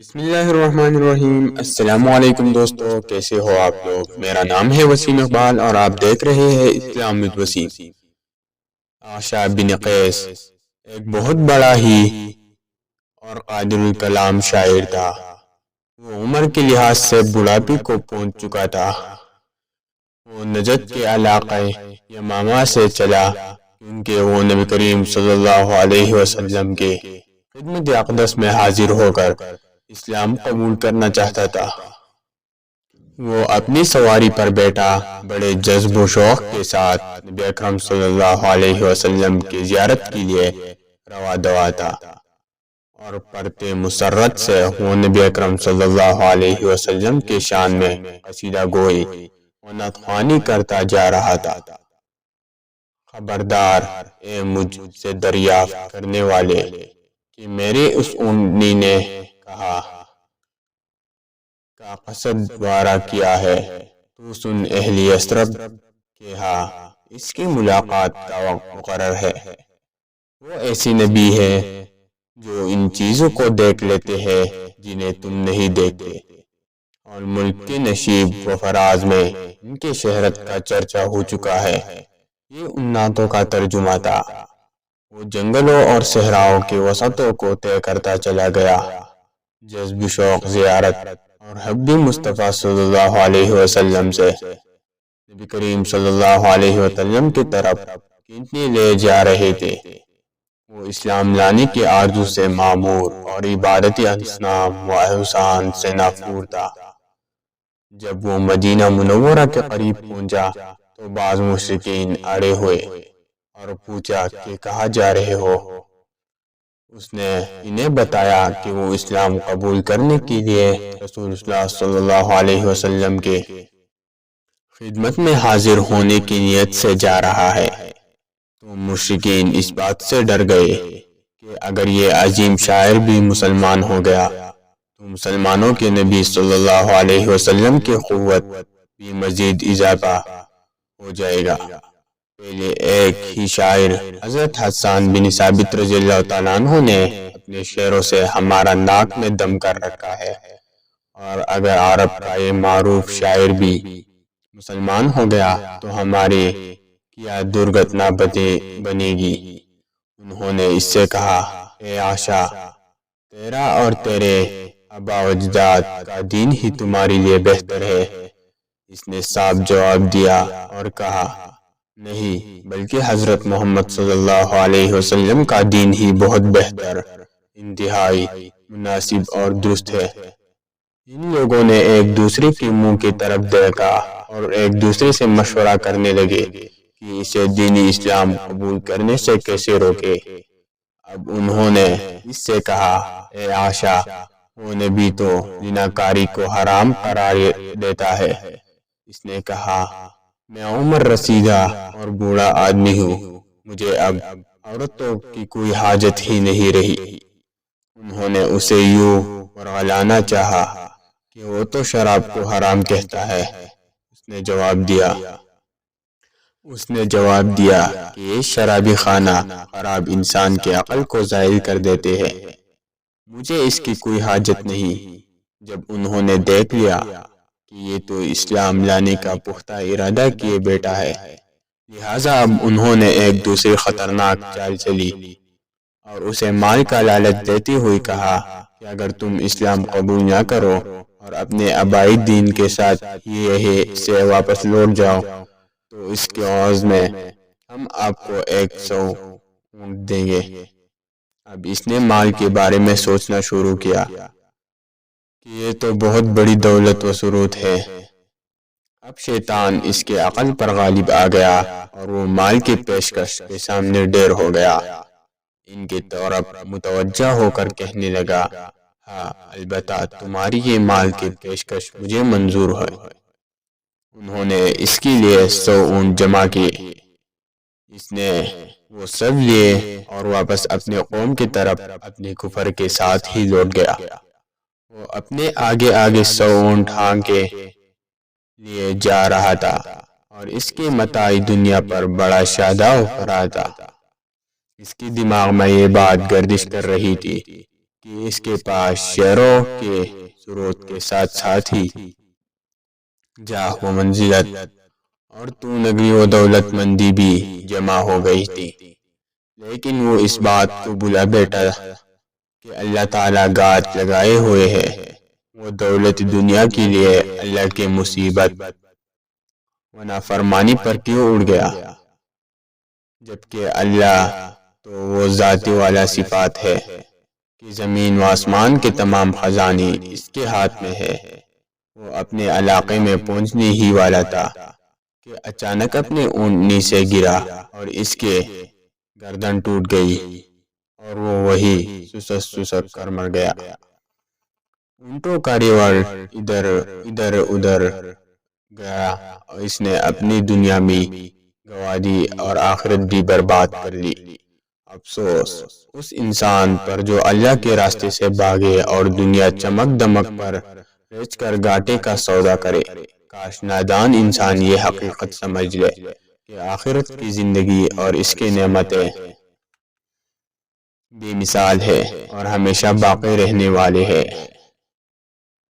بسم اللہ الرحمن الرحیم۔ السلام علیکم دوستو، کیسے ہو آپ لوگ؟ میرا نام ہے وسیم اقبال اور آپ دیکھ رہے ہیں اسلام ود وسیم۔ عاشا بن قیس ایک بہت بڑا ہی اور قادر الکلام شاعر تھا۔ وہ عمر کے لحاظ سے بڑھاپے کو پہنچ چکا تھا۔ وہ نجد کے علاقے یمامہ سے چلا کیونکہ وہ نبی کریم صلی اللہ علیہ وسلم کے خدمت اقدس میں حاضر ہو کر اسلام قبول کرنا چاہتا تھا۔ وہ اپنی سواری پر بیٹھا بڑے جذب و شوق کے ساتھ نبی اکرم صلی اللہ علیہ وسلم کی زیارت کے لیے رواں دوا تھا، اور پرتے مسرت سے وہ نبی اکرم صلی اللہ علیہ وسلم کے شان میں قصیدہ گوئی و نعت خوانی کرتا جا رہا تھا۔ خبردار اے مجھ سے دریافت کرنے والے کہ میرے اس اونٹنی نے کہا کا قصد وارہ کیا ہے، تو سن اہل یثرب کہ ہاں اس کی ملاقات کا وقت مقرر ہے۔ وہ ایسی نبی ہے جو ان چیزوں کو دیکھ لیتے ہیں جنہیں تم نہیں دیکھتے، اور ملک کے نشیب و فراز میں ان کے شہرت کا چرچا ہو چکا ہے۔ یہ ان نعتوں کا ترجمہ تھا۔ وہ جنگلوں اور صحراؤں کے وسطوں کو طے کرتا چلا گیا، جذب شوق زیارت اور حب مصطفیٰ صلی اللہ علیہ وسلم سے نبی کریم صلی اللہ علیہ وسلم کی طرف کھینچنے لے جا رہے تھے۔ وہ اسلام لانے کی آرزو سے معمور اور عبادت اصنام و اوثان سے نافور تھا۔ جب وہ مدینہ منورہ کے قریب پہنچا تو بعض مشرکین اڑے ہوئے اور پوچھا کہ کہاں جا رہے ہو؟ اس نے انہیں بتایا کہ وہ اسلام قبول کرنے کے لیے رسول اللہ صلی اللہ علیہ وسلم کے خدمت میں حاضر ہونے کی نیت سے جا رہا ہے۔ تو مشرکین اس بات سے ڈر گئے کہ اگر یہ عظیم شاعر بھی مسلمان ہو گیا تو مسلمانوں کے نبی صلی اللہ علیہ وسلم کی قوت بھی مزید اضافہ ہو جائے گا۔ پہلے ایک ہی شاعر حضرت حسان بن ثابت رضی اللہ تعالیٰ عنہ نے اپنے شعروں سے ہمارا ناک میں دم کر رکھا ہے، اور اگر عرب کا یہ معروف شاعر بھی مسلمان ہو گیا تو ہماری کیا درگتنا بنے گی۔ انہوں نے اس سے کہا، اے عاشا، تیرا اور تیرے آبا و اجداد کا دین ہی تمہارے لیے بہتر ہے۔ اس نے صاف جواب دیا اور کہا، نہیں بلکہ حضرت محمد صلی اللہ علیہ وسلم کا دین ہی بہت بہتر، انتہائی مناسب اور درست ہے۔ ان لوگوں نے ایک دوسرے کے منہ کی طرف دیکھا اور ایک دوسرے سے مشورہ کرنے لگے کہ اسے دین اسلام قبول کرنے سے کیسے روکے۔ اب انہوں نے اس سے کہا، اے عاشا، وہ نبی تو زناکاری کو حرام قرار دیتا ہے۔ اس نے کہا، میں عمر رسیدہ اور بوڑھا آدمی ہوں، مجھے اب عورتوں کی کوئی حاجت ہی نہیں رہی۔ انہوں نے اسے یوں ورغلانا چاہا کہ وہ تو شراب کو حرام کہتا ہے۔ اس نے جواب دیا کہ یہ شرابی خانہ خراب انسان کے عقل کو زائل کر دیتے ہیں، مجھے اس کی کوئی حاجت نہیں۔ جب انہوں نے دیکھ لیا کہ یہ تو اسلام لانے کا پختہ ارادہ کیے بیٹھا ہے، لہٰذا اب انہوں نے ایک دوسری خطرناک چال چلی اور اسے مال کا لالچ دیتے ہوئے کہا کہ اگر تم اسلام قبول نہ کرو اور اپنے آبائی دین کے ساتھ ہی سے واپس لوٹ جاؤ تو اس کے عوض میں ہم آپ کو 100 اونٹ دیں گے۔ اب اس نے مال کے بارے میں سوچنا شروع کیا کہ یہ تو بہت بڑی دولت و ثروت ہے۔ اب شیطان اس کے عقل پر غالب آ گیا اور وہ مال کی پیشکش کے سامنے ڈیر ہو گیا۔ ان کی طرف متوجہ ہو کر کہنے لگا، ہاں البتہ تمہاری یہ مال کی پیشکش مجھے منظور ہے۔ انہوں نے اس کے لیے 100 اونٹ جمع کیے۔ اس نے وہ سب لیے اور واپس اپنے قوم کی طرف اپنے کفر کے ساتھ ہی لوٹ گیا۔ وہ اپنے آگے آگے 100 اونٹ ہانکے لیے جا رہا تھا اور اس کے متاع دنیا پر بڑا شادہ ہو رہا تھا۔ اس کے دماغ میں یہ بات گردش کر رہی تھی کہ کہ اس کے پاس شعروں کے سروت کے ساتھ ساتھ ہی جاہ و منزلت اور نگری و دولت مندی بھی جمع ہو گئی تھی، لیکن وہ اس بات کو بھلا بیٹھا کہ اللہ تعالیٰ گاج لگائے ہوئے ہے۔ وہ دولت دنیا کے لیے اللہ کے مصیبت و نافرمانی پر کیوں اڑ گیا، جبکہ اللہ تو وہ ذات والا صفات ہے کہ زمین و آسمان کے تمام خزانے اس کے ہاتھ میں ہے۔ وہ اپنے علاقے میں پہنچنے ہی والا تھا کہ اچانک اپنے اونٹنی سے گرا اور اس کے گردن ٹوٹ گئی اور وہ وہی سسک کر مر گیا۔ اونٹوں کا ریوڑ ادھر ادھر گیا اور اس نے اپنی دنیا بھی گوا دی اور آخرت بھی برباد کر لی۔ افسوس اس انسان پر جو اللہ کے راستے سے بھاگے اور دنیا چمک دمک پر بیچ کر گھاٹے کا سودا کرے۔ کاش نادان انسان یہ حقیقت سمجھ لے کہ آخرت کی زندگی اور اس کی نعمتیں بے مثال ہے اور ہمیشہ باقی رہنے والے ہے۔